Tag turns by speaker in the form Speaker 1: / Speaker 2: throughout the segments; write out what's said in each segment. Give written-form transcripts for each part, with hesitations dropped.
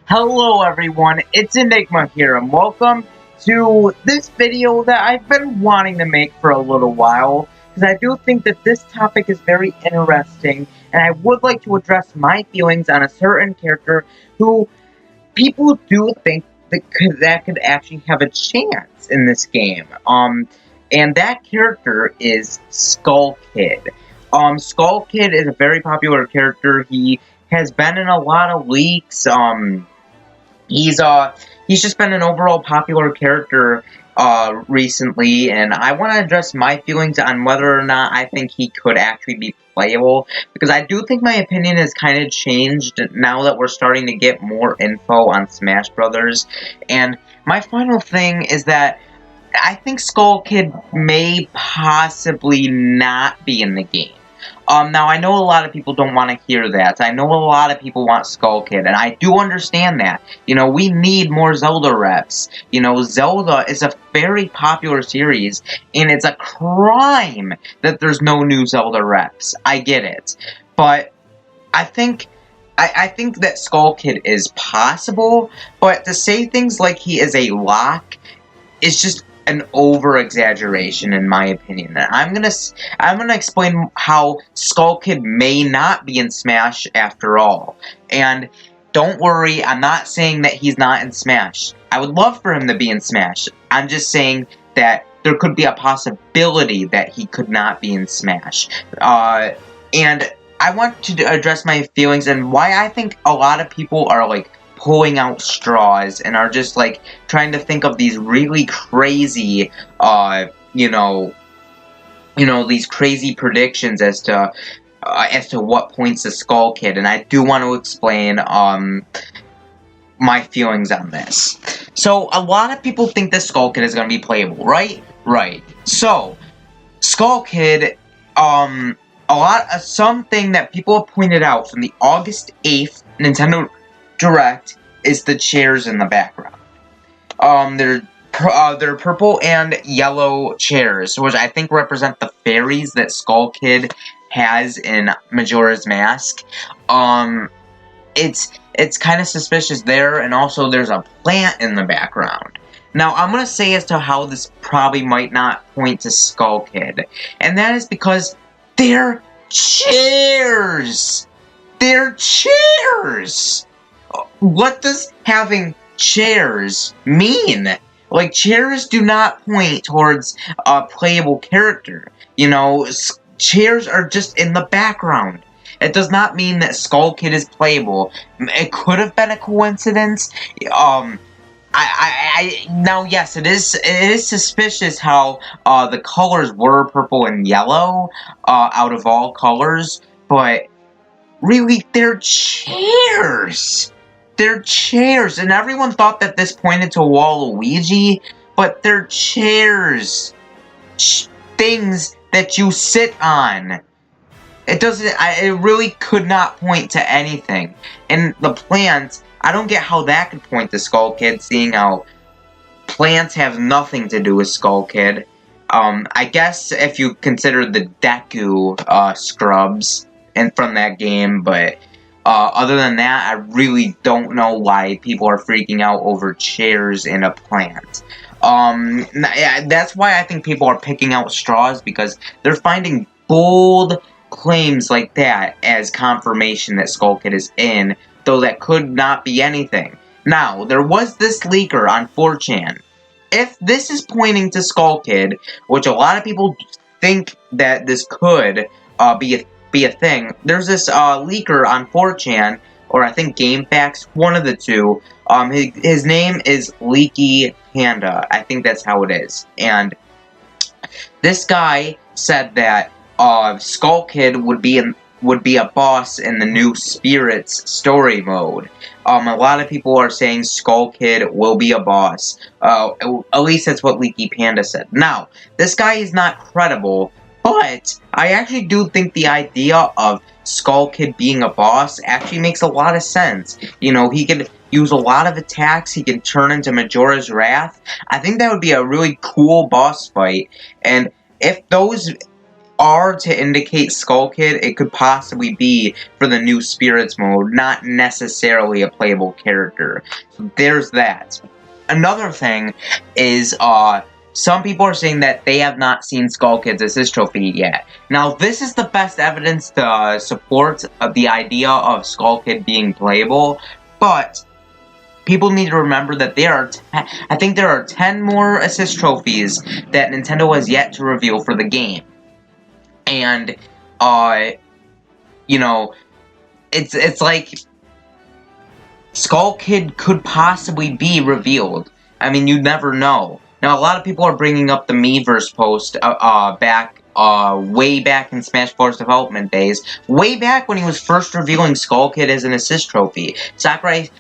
Speaker 1: Hello everyone, it's Enigma here, and welcome to this video that I've been wanting to make for a little while, because I do think that this topic is very interesting, and I would like to address my feelings on a certain character who people do think that could actually have a chance in this game. And that character is Skull Kid. Skull Kid is a very popular character. He has been in a lot of leaks. He's just been an overall popular character recently, and I want to address my feelings on whether or not I think he could actually be playable, because I do think my opinion has kind of changed now that we're starting to get more info on Smash Brothers. And my final thing is that I think Skull Kid may possibly not be in the game. Now, I know a lot of people don't want to hear that. I know a lot of people want Skull Kid, and I do understand that. You know, we need more Zelda reps. You know, Zelda is a very popular series, and it's a crime that there's no new Zelda reps. I get it. But I think that Skull Kid is possible, but to say things like he is a lock is just an over-exaggeration, in my opinion. And I'm gonna explain how Skull Kid may not be in Smash after all. And don't worry, I'm not saying that he's not in Smash. I would love for him to be in Smash. I'm just saying that there could be a possibility that he could not be in Smash. And I want to address my feelings and why I think a lot of people are, like, pulling out straws and are just, like, trying to think of these really crazy, these crazy predictions as to what points to Skull Kid. And I do want to explain, my feelings on this. So, a lot of people think that Skull Kid is going to be playable, right? Right. So, Skull Kid, something that people have pointed out from the August 8th Nintendo Direct is the chairs in the background. They're purple and yellow chairs, which I think represent the fairies that Skull Kid has in Majora's Mask. It's kind of suspicious there, and also there's a plant in the background. Now, I'm going to say as to how this probably might not point to Skull Kid, and that is because they're chairs! They're chairs! What does having chairs mean? Like, chairs do not point towards a playable character. You know, chairs are just in the background. It does not mean that Skull Kid is playable. It could have been a coincidence. Now, yes, it is suspicious how the colors were purple and yellow out of all colors, but really, they're chairs. They're chairs, and everyone thought that this pointed to Waluigi, but they're chairs. Things that you sit on. It really could not point to anything. And the plants, I don't get how that could point to Skull Kid, seeing how plants have nothing to do with Skull Kid. I guess if you consider the Deku scrubs from that game, but other than that, I really don't know why people are freaking out over chairs in a plant. That's why I think people are picking out straws, because they're finding bold claims like that as confirmation that Skull Kid is in, though that could not be anything. Now, there was this leaker on 4chan. If this is pointing to Skull Kid, which a lot of people think that this could be a thing, there's this leaker on 4chan, or I think GameFAQs, one of the two. His name is Leaky Panda. I think that's how it is. And this guy said that Skull Kid would be a boss in the new Spirits story mode. A lot of people are saying Skull Kid will be a boss. At least that's what Leaky Panda said. Now, this guy is not credible, but I actually do think the idea of Skull Kid being a boss actually makes a lot of sense. You know, he can use a lot of attacks, he can turn into Majora's Wrath. I think that would be a really cool boss fight, and if those are to indicate Skull Kid, it could possibly be for the new Spirits mode, not necessarily a playable character. So there's that. Another thing is, some people are saying that they have not seen Skull Kid's assist trophy yet. Now, this is the best evidence to support the idea of Skull Kid being playable, but people need to remember that I think there are 10 more assist trophies that Nintendo has yet to reveal for the game. And, you know, it's like Skull Kid could possibly be revealed. I mean, you never know. Now, a lot of people are bringing up the Miiverse post way back in Smash Bros. Development days, way back when he was first revealing Skull Kid as an assist trophy. Sakurai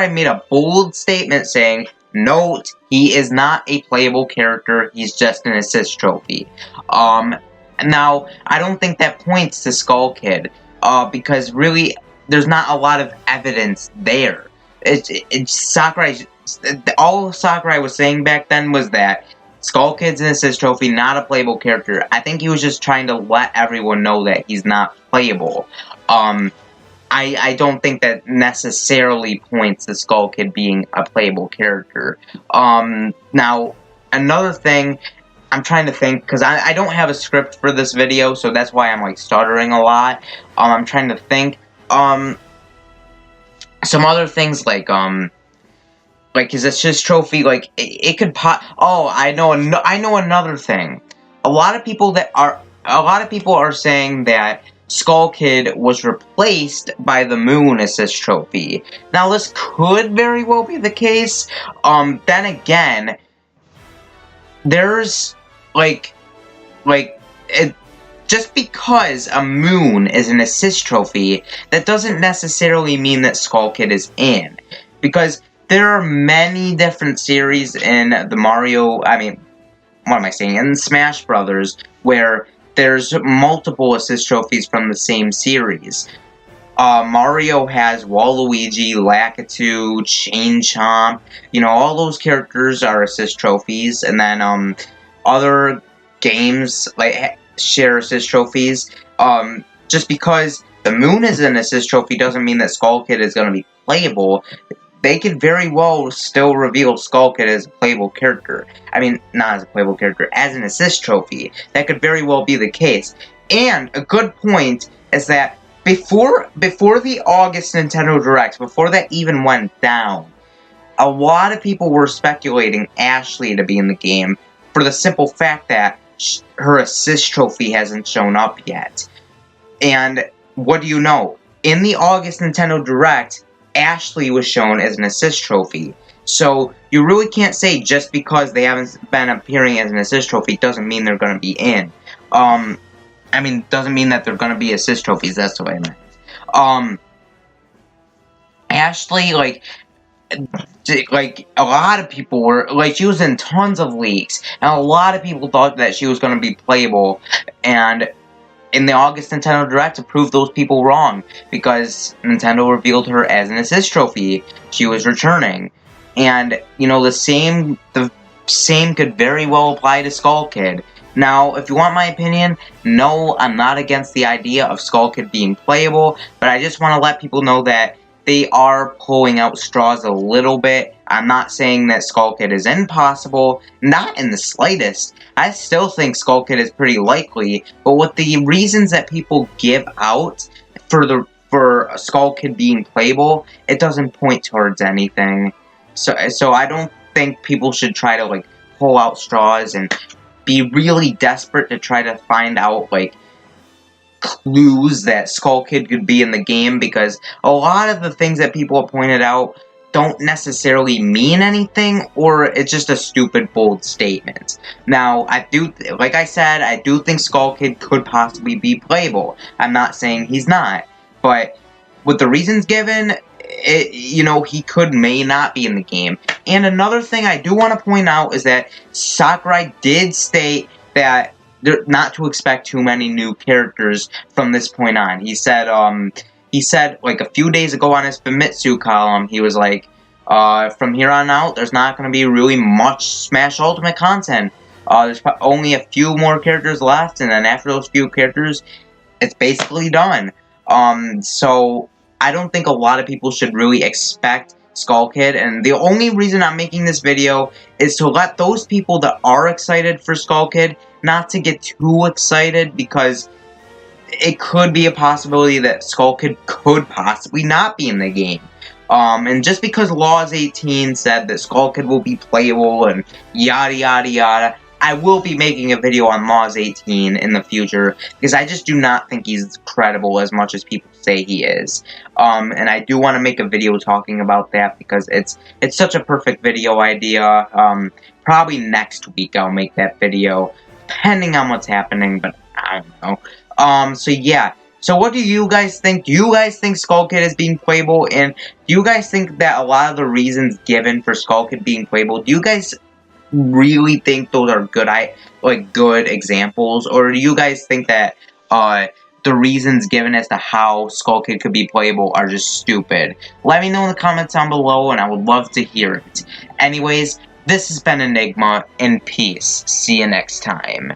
Speaker 1: made a bold statement saying, "Note, he is not a playable character, he's just an assist trophy." Now, I don't think that points to Skull Kid, because really, there's not a lot of evidence there. All Sakurai was saying back then was that Skull Kid's an assist trophy, not a playable character. I think he was just trying to let everyone know that he's not playable. I don't think that necessarily points to Skull Kid being a playable character. Now, another thing, I'm trying to think, because I don't have a script for this video, so that's why I'm, like, stuttering a lot. I'm trying to think. Some other things, like his assist trophy, like, it could oh, I know another thing. A lot of people are saying that Skull Kid was replaced by the Moon assist trophy. Now, this could very well be the case. Then again, there's, just because a Moon is an assist trophy, that doesn't necessarily mean that Skull Kid is in. Because there are many different series in in Smash Brothers, where there's multiple assist trophies from the same series. Mario has Waluigi, Lakitu, Chain Chomp, all those characters are assist trophies, and then, other games, share assist trophies. Just because the Moon is an assist trophy doesn't mean that Skull Kid is going to be playable. They could very well still reveal Skull Kid as a playable character. I mean, not as a playable character, as an assist trophy. That could very well be the case. And a good point is that before the August Nintendo Direct, before that even went down, a lot of people were speculating Ashley to be in the game for the simple fact that her assist trophy hasn't shown up yet. And what do you know? In the August Nintendo Direct, Ashley was shown as an assist trophy. So, you really can't say just because they haven't been appearing as an assist trophy doesn't mean they're going to be in. Doesn't mean that they're going to be assist trophies, that's what I meant. Ashley, a lot of people were, she was in tons of leaks, and a lot of people thought that she was going to be playable, and in the August Nintendo Direct to prove those people wrong, because Nintendo revealed her as an assist trophy. She was returning. And, the same could very well apply to Skull Kid. Now, if you want my opinion, no, I'm not against the idea of Skull Kid being playable, but I just want to let people know that they are pulling out straws a little bit. I'm not saying that Skull Kid is impossible, not in the slightest. I still think Skull Kid is pretty likely, but with the reasons that people give out for Skull Kid being playable, it doesn't point towards anything. So I don't think people should try to, pull out straws and be really desperate to try to find out, clues that Skull Kid could be in the game, because a lot of the things that people have pointed out don't necessarily mean anything, or it's just a stupid, bold statement. Now, like I said, I do think Skull Kid could possibly be playable. I'm not saying he's not, but with the reasons given, he may not be in the game. And another thing I do want to point out is that Sakurai did state that not to expect too many new characters from this point on. He said, a few days ago on his Famitsu column, he was like, from here on out, there's not going to be really much Smash Ultimate content. There's only a few more characters left, and then after those few characters, it's basically done. So I don't think a lot of people should really expect Skull Kid, and the only reason I'm making this video is to let those people that are excited for Skull Kid not to get too excited, because it could be a possibility that Skull Kid could possibly not be in the game. And just because Laws 18 said that Skull Kid will be playable and yada yada yada, I will be making a video on Laws 18 in the future, because I just do not think he's credible as much as people say he is. And I do want to make a video talking about that, because it's such a perfect video idea. Probably next week I'll make that video, depending on what's happening, but I don't know. So yeah. So what do you guys think? Do you guys think Skull Kid is being playable? And do you guys think that a lot of the reasons given for Skull Kid being playable, do you guys really think those are good examples? Or do you guys think that the reasons given as to how Skull Kid could be playable are just stupid? Let me know in the comments down below, and I would love to hear it. Anyways, this has been Enigma, and peace. See you next time.